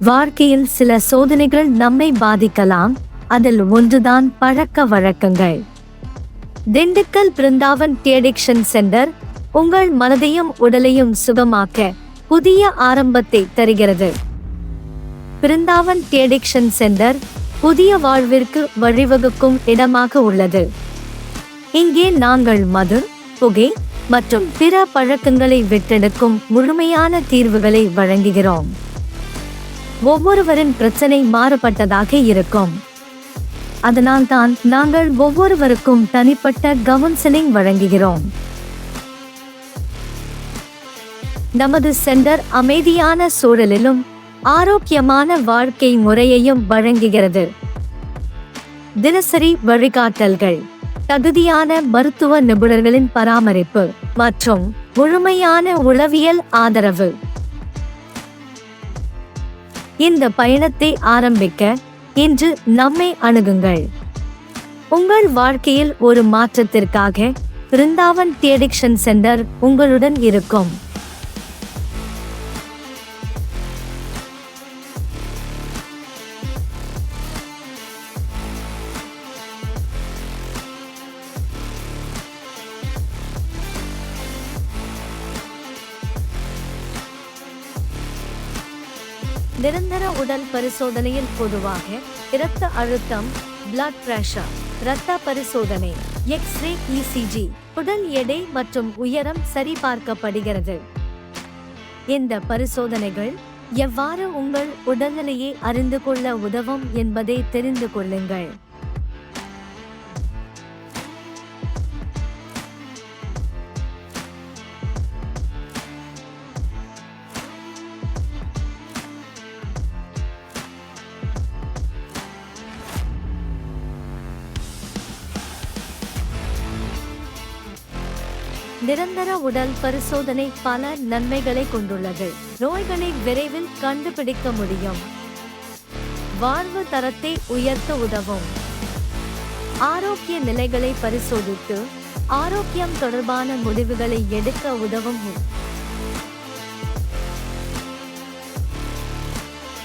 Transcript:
வாழ்க்கையில் சில சோதனைகள் நம்மை பாதிக்கலாம். அதில் ஒன்றுதான் பழக்க வழக்கங்கள். திண்டுக்கல் பிருந்தாவன் டிஅடிக்ஷன் சென்டர் உங்கள் மனதையும் உடலையும் சுகமாக்க புதிய ஆரம்பத்தை தருகிறது. பிருந்தாவன் டிஅடிக்ஷன் சென்டர் புதிய வாழ்விற்கு வழிவகுக்கும் இடமாக உள்ளது. இங்கே நாங்கள் மது, புகை மற்றும் பிற பழக்கங்களை விட்டெடுக்கும் முழுமையான தீர்வுகளை வழங்குகிறோம். ஒவ்வொருவரின் பிரச்சனை மாறுபட்டதாக இருக்கும். அதனால்தான் நாங்கள் ஒவ்வொருவருக்கும் தனிப்பட்ட கவுன்சிலிங் வழங்குகிறோம். நமது சென்டர் அமைதியான சூழலிலும் ஆரோக்கியமான வாழ்க்கை முறையையும் வழங்குகிறது. தினசரி வழிகாட்டல்கள், தகுதியான மருத்துவ நிபுணர்களின் பராமரிப்பு மற்றும் முழுமையான உளவியல் ஆதரவு. இந்த பயணத்தை ஆரம்பிக்க இன்று நம்மை அணுகுங்கள். உங்கள் வாழ்க்கையில் ஒரு மாற்றத்திற்காக பிருந்தாவன் டிஅடிக்ஷன் சென்டர் உங்களுடன் இருக்கும். நிரந்தர உடல் பரிசோதனையில் பொதுவாக இரத்த அழுத்தம், பிளட் பிரஷர், இரத்த பரிசோதனை, எக்ஸ்ரே, இசிஜி, உடல் எடை மற்றும் உயரம் சரிபார்க்கப்படுகிறது. இந்த பரிசோதனைகள் எவ்வாறு உங்கள் உடல்நிலையை அறிந்து கொள்ள உதவும் என்பதை தெரிந்து கொள்ளுங்கள். நிரந்தர உடல் பரிசோதனை பல நன்மைகளை கொண்டுள்ளது. நோய்களை விரைவில் கண்டுபிடிக்க முடியும். வாழ்வு தரத்தை உயர்த்த உதவும். ஆரோக்கிய நிலைகளை பரிசோதித்து ஆரோக்கியம் தொடர்பான முடிவுகளை எடுக்க உதவும்.